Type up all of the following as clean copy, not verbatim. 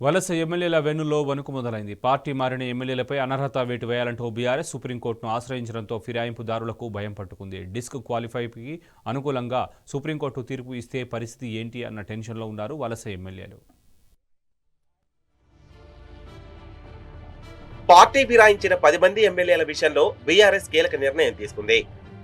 వలస ఎమ్మెల్యేల వెన్నులో వణుకు మొదలైంది. పార్టీ మారిన ఎమ్మెల్యేలపై అనర్హత వేటు వేయాలంటూ బీఆర్ఎస్ సుప్రీంకోర్టును ఆశ్రయించడంతో ఫిరాయింపుదారులకు భయం పట్టుకుంది. డిస్క్ క్వాలిఫైకి అనుకూలంగా సుప్రీంకోర్టు తీర్పు ఇస్తే పరిస్థితి ఏంటి అన్న టెన్షన్లో ఉన్నారు వలస ఎమ్మెల్యేలు. పార్టీ ఫిరాయించిన 10 మంది ఎమ్మెల్యేల విషయంలో బీఆర్ఎస్ కీలక నిర్ణయం తీసుకుంది.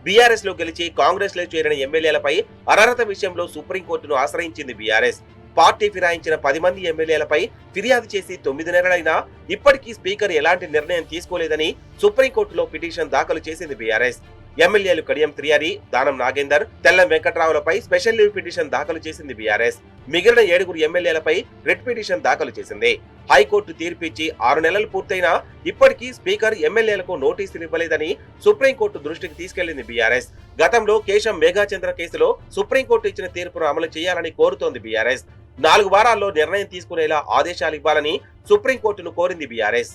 బీఆర్ఎస్ లో గెలిచి కాంగ్రెస్ లో చేరిన ఎమ్మెల్యేలపై అనర్హత విషయంలో సుప్రీంకోర్టును ఆశ్రయించింది బీఆర్ఎస్. పార్టీ ఫిరాయించిన 10 మంది ఎమ్మెల్యేలపై ఫిర్యాదు చేసి 9 నెలలైనా ఇప్పటికీ స్పీకర్ ఎలాంటి నిర్ణయం తీసుకోలేదని సుప్రీంకోర్టులో పిటిషన్ దాఖలు చేసింది బీఆర్ఎస్. ఎమ్మెల్యేలు కడియం త్రియారి, దానం నాగేందర్, తెల్లం వెంకట్రావులపై స్పెషల్ లీవ్ పిటిషన్ దాఖలు చేసింది బీఆర్ఎస్. మిగిలిన 7 ఎమ్మెల్యేలపై రిట్ పిటిషన్ దాఖలు చేసింది. హైకోర్టు తీర్పిచ్చి 6 నెలలు పూర్తయినా ఇప్పటికీ స్పీకర్ ఎమ్మెల్యేలకు నోటీసులు ఇవ్వలేదని సుప్రీంకోర్టు దృష్టికి తీసుకెళ్లింది బీఆర్ఎస్. గతంలో కేశం మేఘాచంద్ర కేసులో సుప్రీంకోర్టు ఇచ్చిన తీర్పును అమలు చేయాలని కోరుతోంది బీఆర్ఎస్. 4 వారాల్లో నిర్ణయం తీసుకునేలా ఆదేశాలు ఇవ్వాలని సుప్రీంకోర్టును కోరింది బీఆర్ఎస్.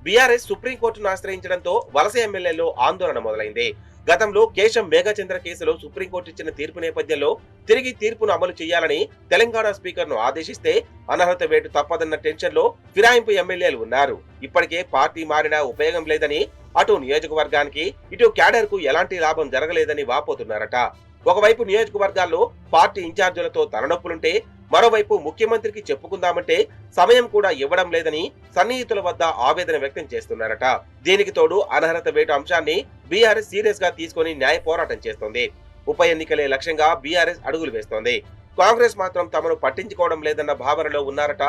బీఆర్ఎస్ సుప్రీంకోర్టును ఆశ్రయించడంతో వలస ఎమ్మెల్యేల్లో ఆందోళన మొదలైంది. గతంలో కేశం మేఘచంద్ర కేసులో సుప్రీంకోర్టు ఇచ్చిన తీర్పు నేపథ్యంలో తిరిగి తీర్పును అమలు చేయాలని తెలంగాణ స్పీకర్ ను ఆదేశిస్తే అనర్హత వేటు తప్పదన్న టెన్షన్ లో ఫిరాయింపు ఎమ్మెల్యేలు ఉన్నారు. ఇప్పటికే పార్టీ మారినా ఉపయోగం లేదని, అటు నియోజకవర్గానికి ఇటు క్యాడర్ కు ఎలాంటి లాభం జరగలేదని వాపోతున్నారట. ఒకవైపు నియోజకవర్గాల్లో పార్టీ ఇన్ఛార్జీలతో తలనొప్పులుంటే, మరోవైపు ముఖ్యమంత్రికి చెప్పుకుందామంటే సమయం కూడా ఇవ్వడం లేదని సన్నిహితుల వద్ద ఆవేదన వ్యక్తం చేస్తున్నారట. దీనికి తోడు అనర్హత వేటు అంశాన్ని బీఆర్ఎస్ సీరియస్ గా తీసుకుని న్యాయ పోరాటం చేస్తోంది. ఉప ఎన్నికలే లక్ష్యంగా బీఆర్ఎస్ అడుగులు వేస్తోంది. కాంగ్రెస్ మాత్రం తమను పట్టించుకోవడం లేదన్న భావనలో ఉన్నారట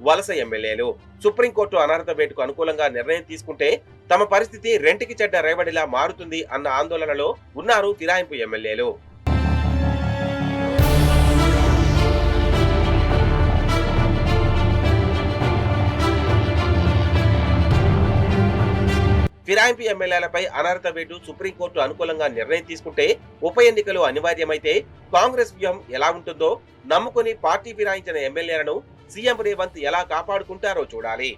వలస ఎమ్మెల్యేలు. సుప్రీంకోర్టు అనర్హత వేటుకు అనుకూలంగా నిర్ణయం తీసుకుంటే తమ పరిస్థితి రెంటికి చెడ్డ రేవడిలా మారుతుంది అన్న ఆందోళనలో ఉన్నారు ఫిరాయింపు ఎమ్మెల్యేలు. ఫిరాయింపు ఎమ్మెల్యేలపై అనర్హత వేటు సుప్రీంకోర్టు అనుకూలంగా నిర్ణయం తీసుకుంటే ఉప ఎన్నికలు అనివార్యమైతే కాంగ్రెస్ వ్యూహం ఎలా ఉంటుందో, నమ్ముకుని పార్టీ ఫిరాయించిన ఎమ్మెల్యేలను సీఎం రేవంత్ ఎలా కాపాడుకుంటారో చూడాలి.